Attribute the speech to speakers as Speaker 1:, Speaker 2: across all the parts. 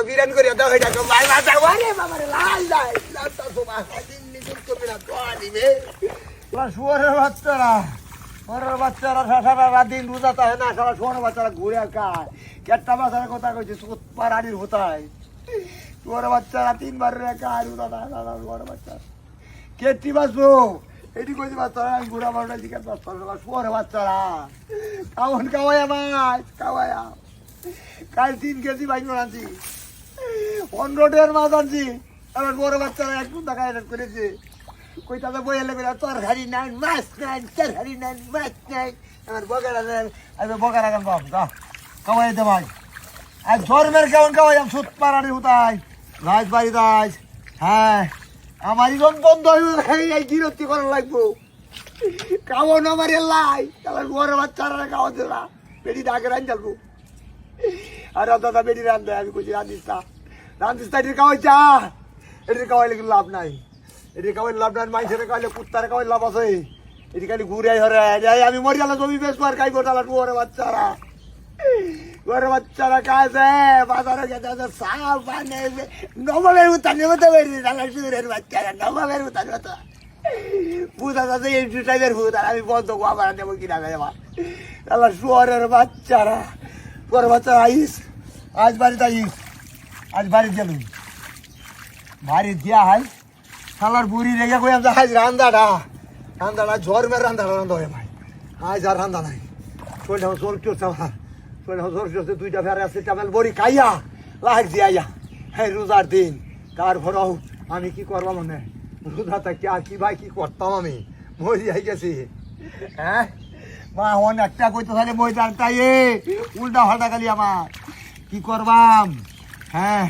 Speaker 1: বিরান করে দাও এটাকে ভাই মাথা ওরে বাবারে লাল যায় লালটা সোমা দিন নিকুল করবে না তো আনিবে শুয়ারের বাচ্চারা ওরের বাচ্চারা সারা রাত দিন রোজা থাকে না সারা শুয়ারের বাচ্চারা ঘুরে খায় কেটটা বাচ্চার কথা কইছে পাড়ানির হতায় শুয়ারের বাচ্চারা 3 বার রে খায় রোজা থাকে সারা শুয়ারের বাচ্চা কেটি বাসবো এটি কইছে বাচ্চারা আমি ঘুরা বারোটা দিকে বাচ্চারা শুয়ারের বাচ্চারা কেমন খাওয়াইয়া মাছ খাওয়াইয়া কাল 3 কেজি বাইক আনছি 15 মাছ আনছি আমার বড় বাচ্চারা একটু টাকা এড করেছে কই তাতে বইলে করে তরকারি নাই মাছ নাই তরকারি নাই মাছ নাই আমার বগারা আমি বগারা গান বাপ যা খাওয়াই দে ভাই আর ধর্মের কেমন খাওয়াই আমি সুত পারানি হতাই রাজ বাড়ি রাজ হ্যাঁ আমার ইজন বন্ধ হয়ে এই বিরক্তি করা লাগবো খাওয়ানো আমার লাই তাহলে বড় বাচ্চারা খাওয়া দিলা বেটি ডাকে রান চালবো আর দাদা বেটি রান্ধে আমি কইছি রান্ধিস না এটির খাওয়াই চা এটির খাওয়াইলে কিন্তু লাভ নাই এটির খাওয়াই লাভ নাই মাইসের খাওয়াইলে কুত্তার খাওয়াই লাভ আছে এটি খালি ঘুরে হরে আমি মরি গেল জমি বেসবো আর খাই করতাম ওরে বাচ্চারা খাইছে বাজারে গেছে সাপ বানে নবাবের উতানে হতে পারি সুরের বাচ্চারা নবাবের উতানে হতো ভূত আছে এই টাইপের ভূত আর আমি বন্ধ আবার নেবো কিনা যাবা তাহলে শুয়ারের বাচ্চারা তোর বাচ্চা আইস আজ বাড়িতে আইস আজ বাড়ি গেল বাড়ি দিয়া হাই শালার বুড়ি রেগে কই আমি আজ রান্দাটা ঝরমের রান্দাটা রান্ধা হয় ভাই আজ আর রান্দা নাই শরীর জোর চলছে আমার শরীর জোর চলছে 2টা ফেরে আছে টামেল বড়ি খাইয়া লাগ দিয়া হ্যাঁ রোজার দিন তার ভরাও আমি কি করবো মনে রোজা থাকি আর কি ভাই কি করতাম আমি মরি যাই গেছি হ্যাঁ মা অনেকটা কইতে তাহলে মই জানতাই উল্টা ফাল্টা খালি আমার কি করবাম হ্যাঁ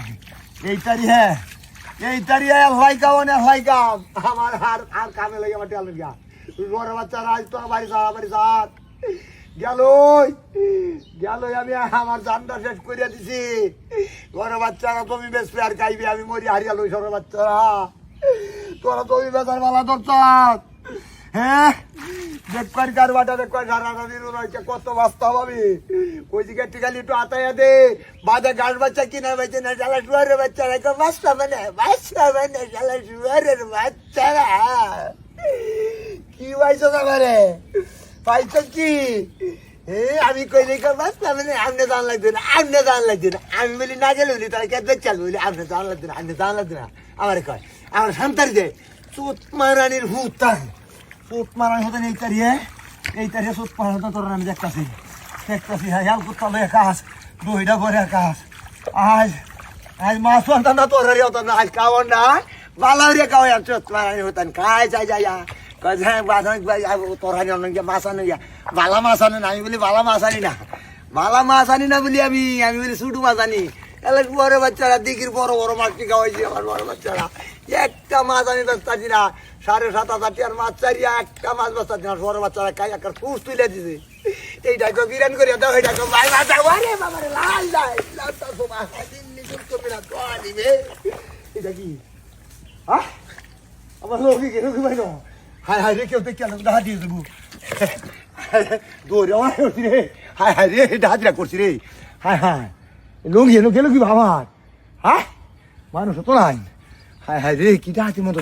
Speaker 1: এইটারি লাইকাম আমার আর কামে লাগে আমার টেল গিয়া বড় বাচ্চারা আজ তো বাড়ি সার গেলই আমি আমার জানটা শেষ করিয়া দিছি বড় বাচ্চারা তুমি বেসবে আর খাইবে আমি মরি হারিয়া লই সর বাচ্চারা তোরা তুমি বেচার বেলা ধরছ হ্যাঁ দেখবার কারবাটা দেখবার সারা দিন রয়েছে কত বাস্তা হবে ওই দিকে টিকালি একটু আতাইয়া দে বাদে গাছ বাচ্চা কিনা বেঁচে না শালা শুয়ারের বাচ্চারা একটু বাস্তা মানে শালা শুয়ারের বাচ্চারা কি পাইছো তারপরে পাইছো কি আমি কইলে বাস্তা মানে আমনে জান লাগবে না আমি বলি না গেলে বলি তারা কে দেখছাল বলি আমনে জান লাগবে না আমার কয় আমার সন্তারি দে সুত মারানির হুতান সুত মারানি হতেন এই তারিয়ে সুত মারানি হতো তোর আমি দেখতাছি হ্যাঁ হেল কুত্তা লয়ে কাজ 2টা করে কাজ আজ মাছ আনতাম না তোর হতো না আজ খাওয়ার না বালাউরিয়া খাওয়াই আর সুত মারানি হতেন খাই যাই হ্যাঁ তোর হানি অনেক মাছ আনে বালা মাছ আনে না আমি বলি বালা মাছ আনি না বলি আমি বলি ছুটু মাছ আনি এলাক বড় বাচ্চারা দিঘির বড় মাছটি খাওয়াইছি আমার বড় বাচ্চারা একটা মাছ আনি বাঁচতাছি না 7,500 আর মাছ চারিয়া একটা মাছ বাঁচতাছি না বড় বাচ্চারা খাই একটা ফুস তুলে দিছে এইটাকে বিরান করে দাও এটাকে ভাই মাথা ওরে বাবারে লাল যায় লালটা সোমা দিন নিকুল করবে না তো আনিবে এটা কি আমার লোকি ভাই না হায় রে কেউ দেখে ডাহা দিয়ে দেবো দৌড়ে আমার করছি রে হায় রে ডাহাতিরা করছি রে হায় লঙ্গি গেল কি বাবার হ্যাঁ মানুষ তো নাই হায় রে কি ডাহাতির মতো